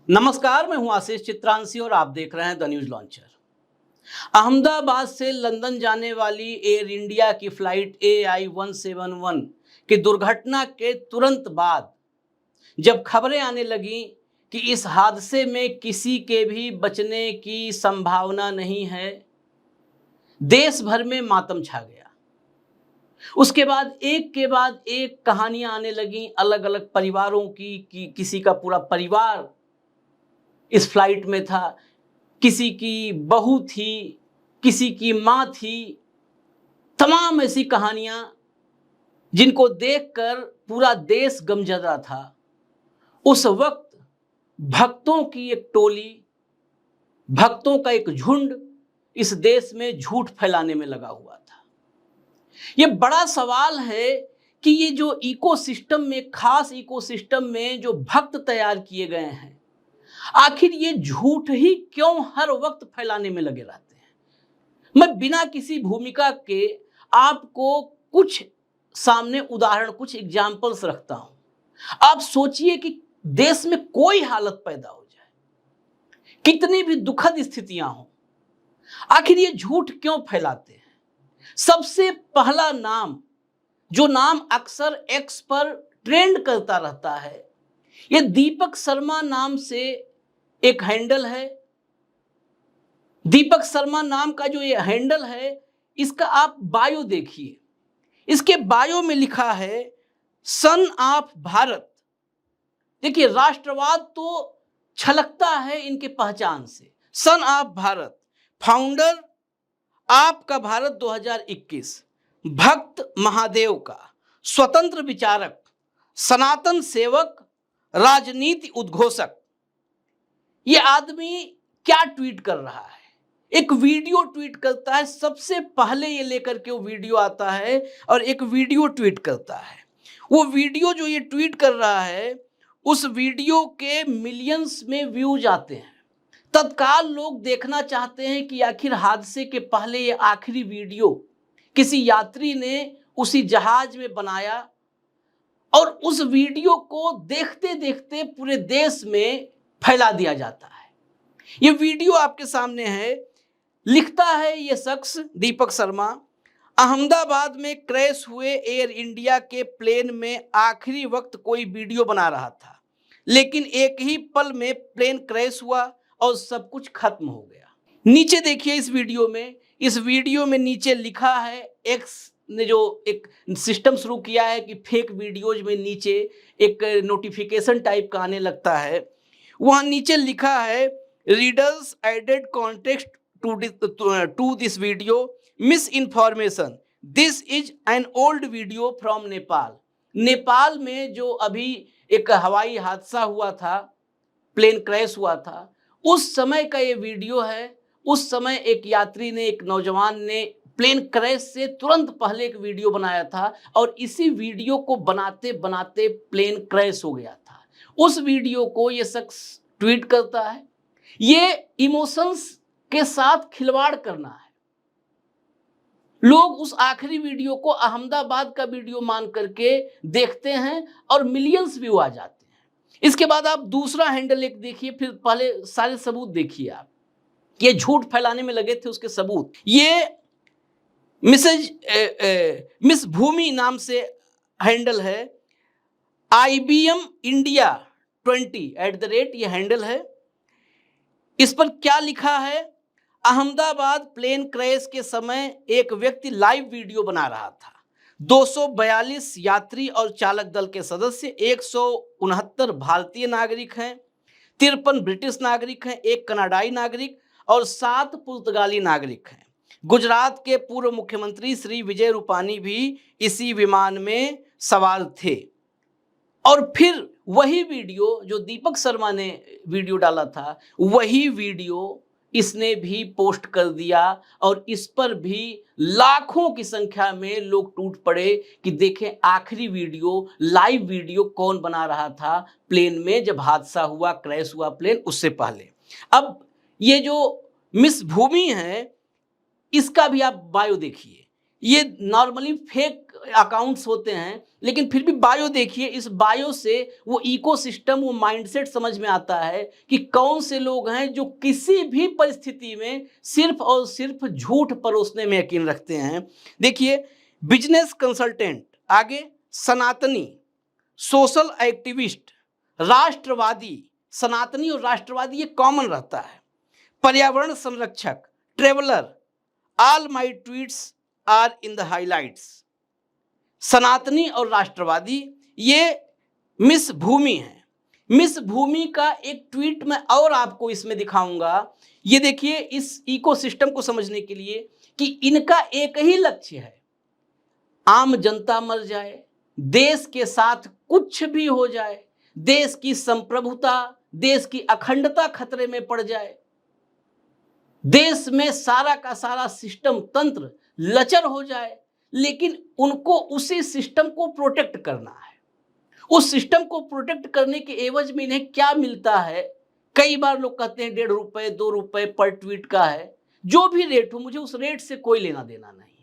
नमस्कार, मैं हूं आशीष चित्रांशी और आप देख रहे हैं द न्यूज लॉन्चर। अहमदाबाद से लंदन जाने वाली एयर इंडिया की फ्लाइट AI-171 की दुर्घटना के तुरंत बाद जब खबरें आने लगी कि इस हादसे में किसी के भी बचने की संभावना नहीं है, देश भर में मातम छा गया। उसके बाद एक के बाद एक कहानियां आने लगी अलग अलग परिवारों की कि किसी का पूरा परिवार इस फ्लाइट में था, किसी की बहू थी, किसी की मां थी। तमाम ऐसी कहानियां जिनको देखकर पूरा देश गमगीन था। उस वक्त भक्तों की एक टोली, भक्तों का एक झुंड इस देश में झूठ फैलाने में लगा हुआ था। यह बड़ा सवाल है कि ये जो इकोसिस्टम में, खास इकोसिस्टम में जो भक्त तैयार किए गए हैं, आखिर ये झूठ ही क्यों हर वक्त फैलाने में लगे रहते हैं। मैं बिना किसी भूमिका के आपको कुछ सामने उदाहरण, कुछ एग्जाम्पल्स रखता हूं। आप सोचिए कि देश में कोई हालत पैदा हो जाए, कितनी भी दुखद स्थितियां हों, आखिर ये झूठ क्यों फैलाते हैं। सबसे पहला नाम, जो नाम अक्सर एक्स पर ट्रेंड करता रहता है, ये दीपक शर्मा नाम से एक हैंडल है। दीपक शर्मा नाम का जो ये हैंडल है, इसका आप बायो देखिए। इसके बायो में लिखा है सन ऑफ भारत। देखिए, राष्ट्रवाद तो छलकता है इनके पहचान से। सन ऑफ भारत, फाउंडर आपका भारत 2021, भक्त महादेव का, स्वतंत्र विचारक, सनातन सेवक, राजनीति उद्घोषक। ये आदमी क्या ट्वीट कर रहा है? एक वीडियो ट्वीट करता है। सबसे पहले ये लेकर के वो वीडियो आता है और एक वीडियो ट्वीट करता है। वो वीडियो जो ये ट्वीट कर रहा है, उस वीडियो के मिलियंस में व्यूज आते हैं। तत्काल लोग देखना चाहते हैं कि आखिर हादसे के पहले ये आखिरी वीडियो किसी यात्री ने उसी जहाज में बनाया, और उस वीडियो को देखते देखते पूरे देश में फैला दिया जाता है। ये वीडियो आपके सामने है। लिखता है ये शख्स, दीपक शर्मा, अहमदाबाद में क्रैश हुए एयर इंडिया के प्लेन में आखिरी वक्त कोई वीडियो बना रहा था, लेकिन एक ही पल में प्लेन क्रैश हुआ और सब कुछ खत्म हो गया। नीचे देखिए इस वीडियो में नीचे लिखा है, एक्स ने जो एक सिस्टम शुरू किया है कि फेक वीडियोज में नीचे एक नोटिफिकेशन टाइप का आने लगता है। वहां नीचे लिखा है, readers added context to this video, misinformation, this is an old video from Nepal. Nepal में जो अभी एक हवाई हादसा हुआ था, प्लेन क्रैश हुआ था, उस समय का ये वीडियो है। उस समय एक यात्री ने, एक नौजवान ने प्लेन क्रैश से तुरंत पहले एक वीडियो बनाया था, और इसी वीडियो को बनाते बनाते प्लेन क्रैश हो गया था। उस वीडियो को ये शख्स ट्वीट करता है। ये इमोशंस के साथ खिलवाड़ करना है। लोग उस आखिरी वीडियो को अहमदाबाद का वीडियो मान करके देखते हैं और मिलियंस व्यू आ जाते हैं। इसके बाद आप दूसरा हैंडल एक देखिए, फिर पहले सारे सबूत देखिए आप। ये झूठ फैलाने में लगे थे, उसके सबूत। ये मिस भूमि नाम से हैंडल है, IBM India 20 @ ये हैंडल है। इस पर क्या लिखा है? अहमदाबाद प्लेन क्रैश के समय एक व्यक्ति लाइव वीडियो बना रहा था। 242 यात्री और चालक दल के सदस्य, 169 भारतीय नागरिक हैं, 53 ब्रिटिश नागरिक हैं, 1 कनाडाई नागरिक और 7 पुर्तगाली नागरिक हैं। गुजरात के पूर्व मुख्यमंत्री श्री विजय रूपानी भी इसी विमान में सवार थे। और फिर वही वीडियो जो दीपक शर्मा ने वीडियो डाला था, वही वीडियो इसने भी पोस्ट कर दिया, और इस पर भी लाखों की संख्या में लोग टूट पड़े कि देखें आखिरी वीडियो, लाइव वीडियो कौन बना रहा था प्लेन में जब हादसा हुआ, क्रैश हुआ प्लेन, उससे पहले। अब ये जो मिस भूमि है, इसका भी आप बायो देखिए। ये नॉर्मली फेक अकाउंट्स होते हैं, लेकिन फिर भी बायो देखिए, इस बायो से वो इकोसिस्टम, वो माइंडसेट समझ में आता है कि कौन से लोग हैं जो किसी भी परिस्थिति में सिर्फ और सिर्फ झूठ परोसने में यकीन रखते हैं। देखिए, बिजनेस कंसल्टेंट, आगे सनातनी, सोशल एक्टिविस्ट, राष्ट्रवादी, सनातनी और राष्ट्रवादी ये कॉमन रहता है, पर्यावरण संरक्षक, traveller, all my tweets are in the highlights. सनातनी और राष्ट्रवादी ये मिस भूमि है। मिस भूमि का एक ट्वीट मैं और आपको इसमें दिखाऊंगा। ये देखिए, इस इकोसिस्टम को समझने के लिए कि इनका एक ही लक्ष्य है, आम जनता मर जाए, देश के साथ कुछ भी हो जाए, देश की संप्रभुता, देश की अखंडता खतरे में पड़ जाए, देश में सारा का सारा सिस्टम, तंत्र लचर हो जाए, लेकिन उनको उसी सिस्टम को प्रोटेक्ट करना है। उस सिस्टम को प्रोटेक्ट करने के एवज में इन्हें क्या मिलता है? कई बार लोग कहते हैं 1.5 रुपए 2 रुपए पर ट्वीट का है, जो भी रेट हो, मुझे उस रेट से कोई लेना देना नहीं है,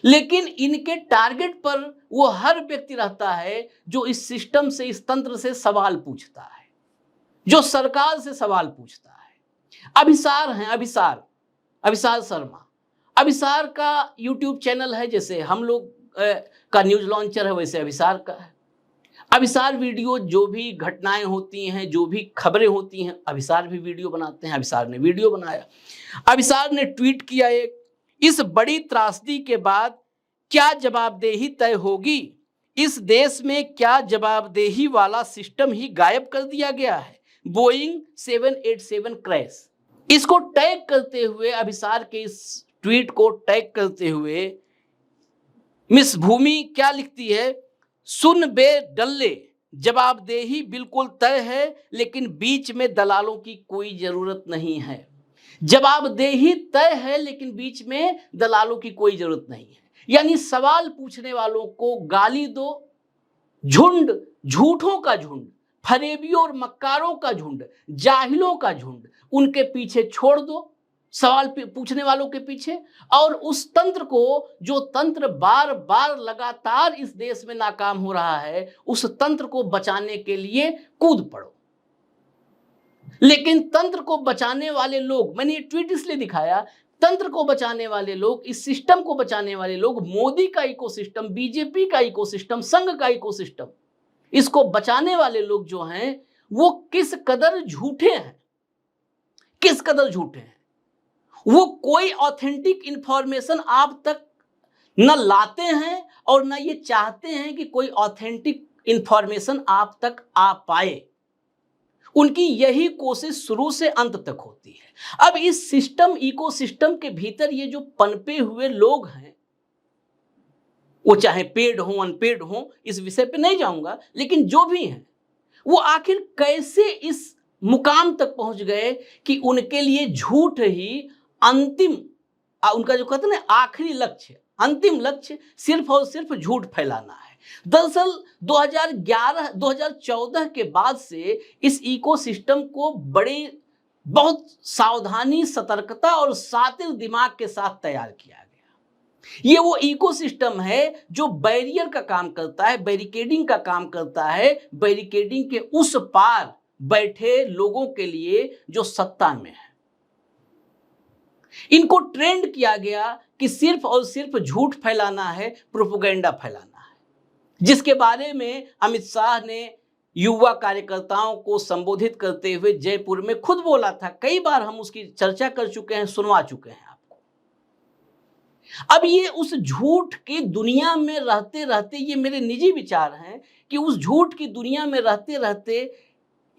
लेकिन इनके टारगेट पर वो हर व्यक्ति रहता है जो इस सिस्टम से, इस तंत्र से सवाल पूछता है, जो सरकार से सवाल पूछता है। अभिसार हैं, अभिसार शर्मा। अभिसार का यूट्यूब चैनल है, जैसे हम लोग का न्यूज लॉन्चर है, वैसे अभिसार का है। अभिसार वीडियो, जो भी घटनाएं होती हैं, जो भी खबरें होती हैं, अभिसार भी वीडियो बनाते हैं। अभिसार ने वीडियो बनाया, अभिसार ने ट्वीट किया एक, इस बड़ी त्रासदी के बाद क्या जवाबदेही तय होगी? इस देश में क्या जवाबदेही वाला सिस्टम ही गायब कर दिया गया है? Boeing 787 crash. इसको टैग करते हुए, अभिसार के इस ट्वीट को टैग करते हुए मिस भूमि क्या लिखती है? सुन बे डल्ले, जवाबदेही बिल्कुल तय है, लेकिन बीच में दलालों की कोई जरूरत नहीं है। जवाबदेही तय है, लेकिन बीच में दलालों की कोई जरूरत नहीं है। यानी सवाल पूछने वालों को गाली दो, झुंड, झूठों का झुंड, फरेबियों और मक्कारों का झुंड, जाहिलों का झुंड उनके पीछे छोड़ दो, सवाल पूछने वालों के पीछे, और उस तंत्र को, जो तंत्र बार बार लगातार इस देश में नाकाम हो रहा है, उस तंत्र को बचाने के लिए कूद पड़ो। लेकिन तंत्र को बचाने वाले लोग, मैंने ये ट्वीट इसलिए दिखाया, तंत्र को बचाने वाले लोग, इस सिस्टम को बचाने वाले लोग, मोदी का इकोसिस्टम, बीजेपी का इकोसिस्टम, संघ का इकोसिस्टम, इसको बचाने वाले लोग जो हैं, वो किस कदर झूठे हैं, किस कदर झूठे हैं। वो कोई ऑथेंटिक इंफॉर्मेशन आप तक न लाते हैं और न ये चाहते हैं कि कोई ऑथेंटिक इंफॉर्मेशन आप तक आ पाए। उनकी यही कोशिश शुरू से अंत तक होती है। अब इस सिस्टम, इकोसिस्टम के भीतर ये जो पनपे हुए लोग हैं, वो चाहे पेड हो अनपेड हो, इस विषय पे नहीं जाऊंगा, लेकिन जो भी हैं, वो आखिर कैसे इस मुकाम तक पहुंच गए कि उनके लिए झूठ ही अंतिम, उनका जो कहते हैं ना आखिरी लक्ष्य, अंतिम लक्ष्य सिर्फ और सिर्फ झूठ फैलाना है। दरअसल 2014 के बाद से इस इकोसिस्टम को बहुत सावधानी, सतर्कता और शातिर दिमाग के साथ तैयार किया गया। ये वो इकोसिस्टम है जो बैरियर का काम करता है, बैरिकेडिंग का काम करता है, बैरिकेडिंग के उस पार बैठे लोगों के लिए जो सत्ता में है। इनको ट्रेंड किया गया कि सिर्फ और सिर्फ झूठ फैलाना है, प्रोपेगेंडा फैलाना है, जिसके बारे में अमित शाह ने युवा कार्यकर्ताओं को संबोधित करते हुए जयपुर में खुद बोला था। कई बार हम उसकी चर्चा कर चुके हैं, सुनवा चुके हैं आपको। अब ये उस झूठ की दुनिया में रहते रहते, ये मेरे निजी विचार हैं कि उस झूठ की दुनिया में रहते रहते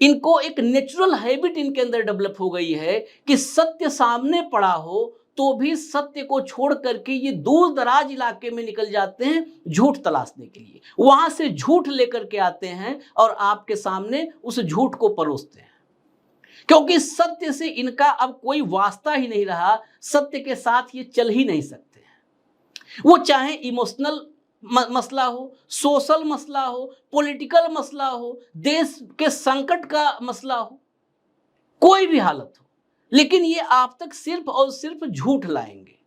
इनको एक नेचुरल हैबिट इनके अंदर डेवलप हो गई है कि सत्य सामने पड़ा हो तो भी सत्य को छोड़ करके ये दूर दराज इलाके में निकल जाते हैं झूठ तलाशने के लिए। वहां से झूठ लेकर के आते हैं और आपके सामने उस झूठ को परोसते हैं, क्योंकि सत्य से इनका अब कोई वास्ता ही नहीं रहा। सत्य के साथ ये चल ही नहीं सकते हैं। वो चाहे इमोशनल मसला हो, सोशल मसला हो, पॉलिटिकल मसला हो, देश के संकट का मसला हो, कोई भी हालत हो, लेकिन ये आप तक सिर्फ और सिर्फ झूठ लाएंगे।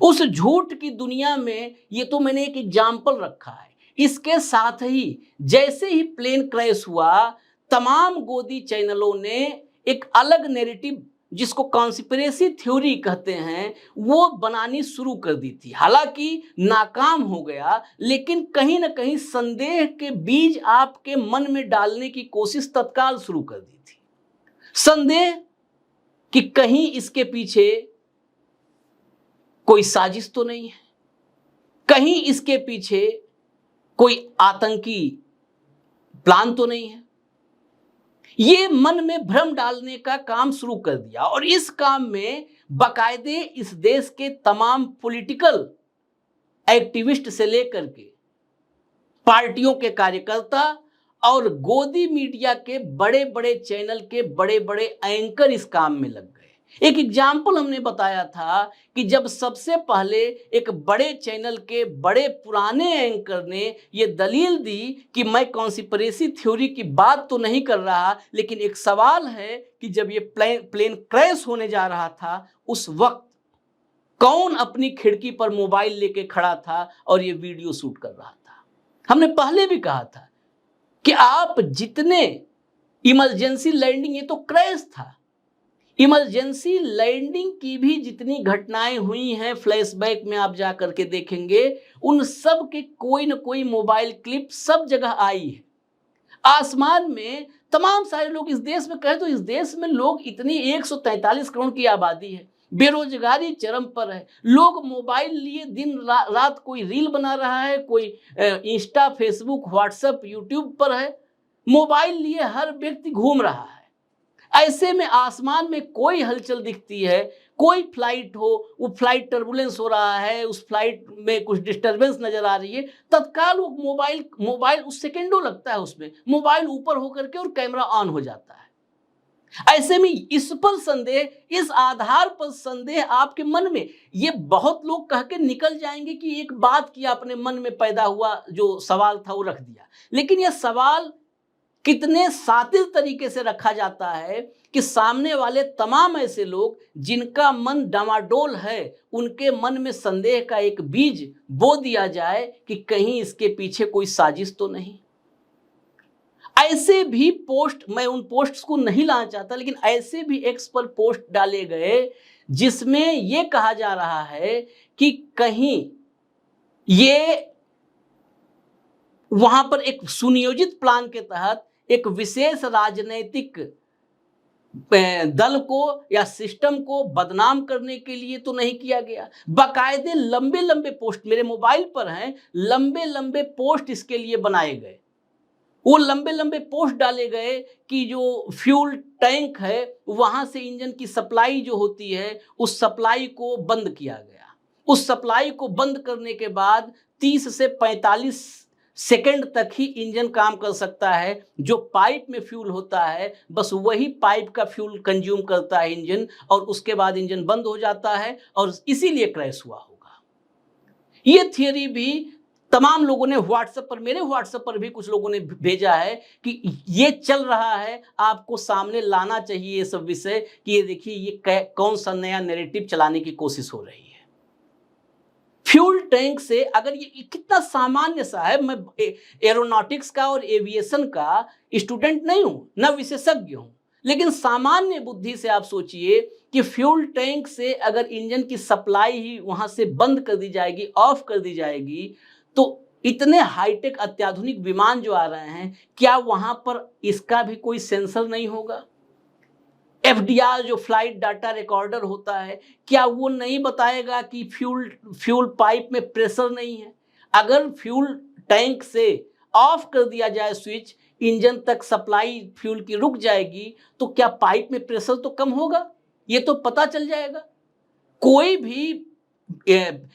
उस झूठ की दुनिया में ये तो मैंने एक एग्जाम्पल रखा है। इसके साथ ही जैसे ही प्लेन क्रैश हुआ, तमाम गोदी चैनलों ने एक अलग नैरेटिव, जिसको कॉन्स्पिरेसी थ्योरी कहते हैं, वो बनानी शुरू कर दी थी। हालांकि नाकाम हो गया, लेकिन कहीं ना कहीं संदेह के बीज आपके मन में डालने की कोशिश तत्काल शुरू कर दी थी। संदेह कि कहीं इसके पीछे कोई साजिश तो नहीं है, कहीं इसके पीछे कोई आतंकी प्लान तो नहीं है। ये मन में भ्रम डालने का काम शुरू कर दिया, और इस काम में बाकायदे इस देश के तमाम पॉलिटिकल एक्टिविस्ट से लेकर के पार्टियों के कार्यकर्ता और गोदी मीडिया के बड़े बड़े चैनल के बड़े बड़े एंकर इस काम में लग गए। एक एग्जाम्पल हमने बताया था कि जब सबसे पहले एक बड़े चैनल के बड़े पुराने एंकर ने ये दलील दी कि मैं कॉन्स्पिरेसी थ्योरी की बात तो नहीं कर रहा, लेकिन एक सवाल है कि जब ये प्लेन क्रैश होने जा रहा था, उस वक्त कौन अपनी खिड़की पर मोबाइल लेके खड़ा था और ये वीडियो शूट कर रहा था। हमने पहले भी कहा था कि आप जितने इमरजेंसी लैंडिंग, ये तो क्रैश था, इमरजेंसी लैंडिंग की भी जितनी घटनाएं हुई हैं फ्लैशबैक में आप जा करके देखेंगे, उन सब के कोई न कोई मोबाइल क्लिप सब जगह आई है। आसमान में तमाम सारे लोग, इस देश में कहे तो इस देश में लोग इतनी 143 करोड़ की आबादी है, बेरोजगारी चरम पर है, लोग मोबाइल लिए दिन रात कोई रील बना रहा है, कोई इंस्टा, फेसबुक, व्हाट्सएप, यूट्यूब पर है, मोबाइल लिए हर व्यक्ति घूम रहा है। ऐसे में आसमान में कोई हलचल दिखती है, कोई फ्लाइट हो, वो फ्लाइट टर्बुलेंस हो रहा है, उस फ्लाइट में कुछ डिस्टरबेंस नजर आ रही है, तत्काल वो मोबाइल उस सेकेंडों लगता है उसमें, मोबाइल ऊपर होकर के और कैमरा ऑन हो जाता है। ऐसे में इस पर संदेह, इस आधार पर संदेह आपके मन में, ये बहुत लोग कह के निकल जाएंगे कि एक बात की अपने मन में पैदा हुआ, जो सवाल था वो रख दिया, लेकिन यह सवाल कितने सातिल तरीके से रखा जाता है कि सामने वाले तमाम ऐसे लोग जिनका मन डामाडोल है, उनके मन में संदेह का एक बीज बो दिया जाए कि कहीं इसके पीछे कोई साजिश तो नहीं। ऐसे भी पोस्ट, मैं उन पोस्ट्स को नहीं लाना चाहता, लेकिन ऐसे भी एक्स पर पोस्ट डाले गए जिसमें यह कहा जा रहा है कि कहीं ये वहां पर एक सुनियोजित प्लान के तहत एक विशेष राजनीतिक दल को या सिस्टम को बदनाम करने के लिए तो नहीं किया गया। बाकायदे लंबे लंबे पोस्ट मेरे मोबाइल पर हैं, लंबे लंबे पोस्ट इसके लिए बनाए गए। वो लंबे लंबे पोस्ट डाले गए कि जो फ्यूल टैंक है वहां से इंजन की सप्लाई जो होती है, उस सप्लाई को बंद किया गया। उस सप्लाई को बंद करने के बाद 30 से 45 सेकंड तक ही इंजन काम कर सकता है। जो पाइप में फ्यूल होता है, बस वही पाइप का फ्यूल कंज्यूम करता है इंजन, और उसके बाद इंजन बंद हो जाता है, और इसीलिए क्रैश हुआ होगा। ये थियरी भी तमाम लोगों ने व्हाट्सएप पर, मेरे व्हाट्सएप पर भी कुछ लोगों ने भेजा है कि ये चल रहा है, आपको सामने लाना चाहिए ये सब विषय, कि ये देखिए ये कौन सा नया नैरेटिव चलाने की कोशिश हो रही है। फ्यूल टैंक से, अगर ये कितना सामान्य सा है, मैं एरोनॉटिक्स का और एविएशन का स्टूडेंट नहीं हूं, न विशेषज्ञ हूं, लेकिन सामान्य बुद्धि से आप सोचिए कि फ्यूल टैंक से अगर इंजन की सप्लाई ही वहां से बंद कर दी जाएगी, ऑफ कर दी जाएगी, तो इतने हाईटेक अत्याधुनिक विमान जो आ रहे हैं, क्या वहां पर इसका भी कोई सेंसर नहीं होगा? एफडीआर जो फ्लाइट डाटा रिकॉर्डर होता है, क्या वो नहीं बताएगा कि फ्यूल पाइप में प्रेशर नहीं है? अगर फ्यूल टैंक से ऑफ कर दिया जाए स्विच, इंजन तक सप्लाई फ्यूल की रुक जाएगी, तो क्या पाइप में प्रेशर तो कम होगा? ये तो पता चल जाएगा। कोई भी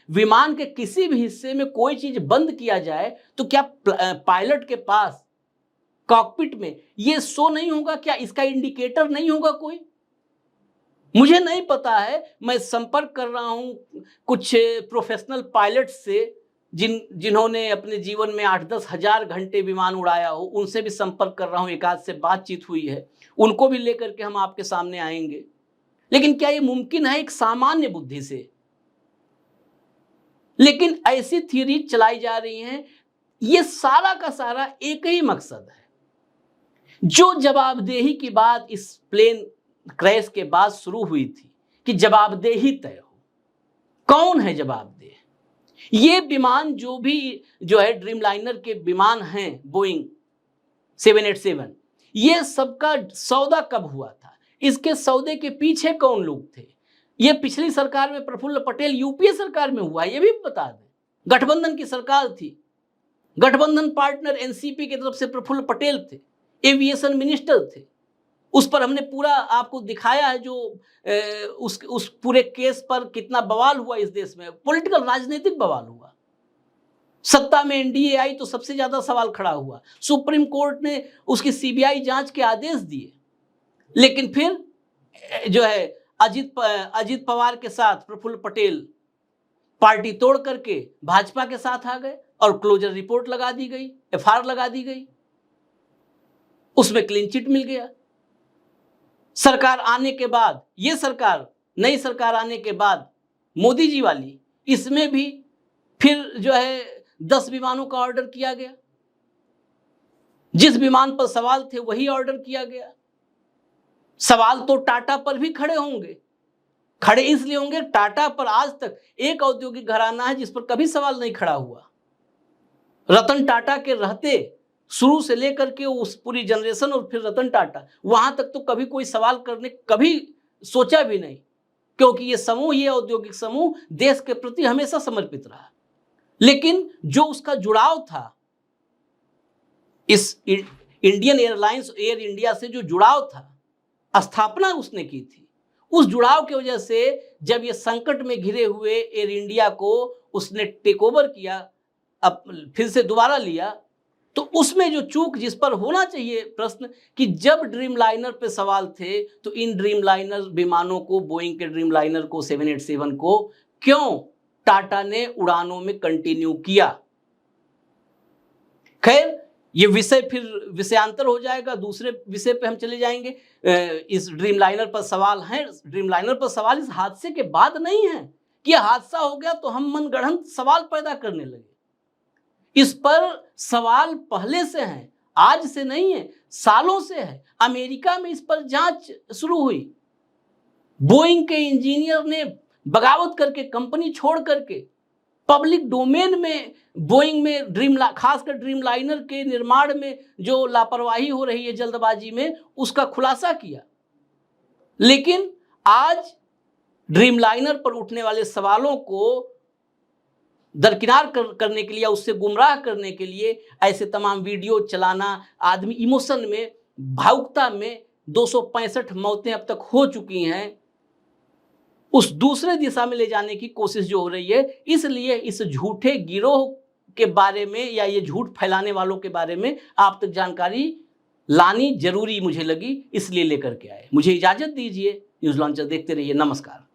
विमान के किसी भी हिस्से में कोई चीज बंद किया जाए तो क्या पायलट के पास कॉकपिट में ये शो नहीं होगा? क्या इसका इंडिकेटर नहीं होगा कोई? मुझे नहीं पता है, मैं संपर्क कर रहा हूं कुछ प्रोफेशनल पायलट से जिन्होंने अपने जीवन में 8-10 हजार घंटे विमान उड़ाया हो, उनसे भी संपर्क कर रहा हूं, एक आध से बातचीत हुई है, उनको भी लेकर के हम आपके सामने आएंगे। लेकिन क्या ये मुमकिन है एक सामान्य बुद्धि से लेकिन ऐसी थ्योरी चलाई जा रही हैं, ये सारा का सारा एक ही मकसद है, जो जवाबदेही की बात इस प्लेन क्रैश के बाद शुरू हुई थी कि जवाबदेही तय हो। कौन है जवाबदेह? ये विमान जो है ड्रीम लाइनर के विमान हैं बोइंग 787, ये सबका सौदा कब हुआ था? इसके सौदे के पीछे कौन लोग थे? ये पिछली सरकार में प्रफुल्ल पटेल, यूपीए सरकार में हुआ, ये भी बता दें। गठबंधन की सरकार थी, गठबंधन पार्टनर एनसीपी की तरफ से प्रफुल्ल पटेल थे, एविएशन मिनिस्टर थे। उस पर हमने पूरा आपको दिखाया है जो उस पूरे केस पर कितना बवाल हुआ इस देश में, पॉलिटिकल राजनीतिक बवाल हुआ। सत्ता में एनडीए आई तो सबसे ज्यादा सवाल खड़ा हुआ। सुप्रीम कोर्ट ने उसकी सीबीआई जांच के आदेश दिए, लेकिन फिर जो है अजित पवार के साथ प्रफुल्ल पटेल पार्टी तोड़ करके भाजपा के साथ आ गए और क्लोजर रिपोर्ट लगा दी गई, एफआईआर लगा दी गई, उसमें क्लीन चिट मिल गया। सरकार आने के बाद, ये सरकार, नई सरकार आने के बाद मोदी जी वाली, इसमें भी फिर जो है 10 विमानों का ऑर्डर किया गया। जिस विमान पर सवाल थे वही ऑर्डर किया गया। सवाल तो टाटा पर भी खड़े होंगे, खड़े इसलिए होंगे, टाटा पर आज तक एक औद्योगिक घराना है जिस पर कभी सवाल नहीं खड़ा हुआ। रतन टाटा के रहते शुरू से लेकर के उस पूरी जनरेशन और फिर रतन टाटा, वहां तक तो कभी कोई सवाल करने कभी सोचा भी नहीं, क्योंकि ये समूह, ये औद्योगिक समूह देश के प्रति हमेशा समर्पित रहा। लेकिन जो उसका जुड़ाव था, इस इंडियन एयरलाइंस, एयर इंडिया से जो जुड़ाव था, स्थापना उसने की थी, उस जुड़ाव की वजह से जब ये संकट में घिरे हुए एयर इंडिया को उसने टेक ओवर किया, अब फिर से दोबारा लिया, तो उसमें जो चूक जिस पर होना चाहिए प्रश्न, कि जब ड्रीम लाइनर पे सवाल थे तो इन ड्रीम लाइनर विमानों को, बोइंग के ड्रीम लाइनर को, 787 को क्यों टाटा ने उड़ानों में कंटिन्यू किया? खैर, ये विषय फिर विषयांतर हो जाएगा, दूसरे विषय पे हम चले जाएंगे। इस ड्रीम लाइनर पर सवाल है, ड्रीम लाइनर पर सवाल इस हादसे के बाद नहीं है कि हादसा हो गया तो हम मनगढ़ंत सवाल पैदा करने लगे। इस पर सवाल पहले से हैं, आज से नहीं है, सालों से है। अमेरिका में इस पर जांच शुरू हुई। बोइंग के इंजीनियर ने बगावत करके, कंपनी छोड़ करके, पब्लिक डोमेन में बोइंग में खासकर ड्रीम लाइनर के निर्माण में जो लापरवाही हो रही है जल्दबाजी में, उसका खुलासा किया। लेकिन आज ड्रीम लाइनर पर उठने वाले सवालों को दरकिनार करने के लिए, उससे गुमराह करने के लिए ऐसे तमाम वीडियो चलाना, आदमी इमोशन में, भावुकता में, 265 मौतें अब तक हो चुकी हैं, उस दूसरे दिशा में ले जाने की कोशिश जो हो रही है। इसलिए इस झूठे गिरोह के बारे में या ये झूठ फैलाने वालों के बारे में आप तक जानकारी लानी जरूरी मुझे लगी, इसलिए लेकर के आए। मुझे इजाजत दीजिए, न्यूज़ लॉन्चर देखते रहिए। नमस्कार।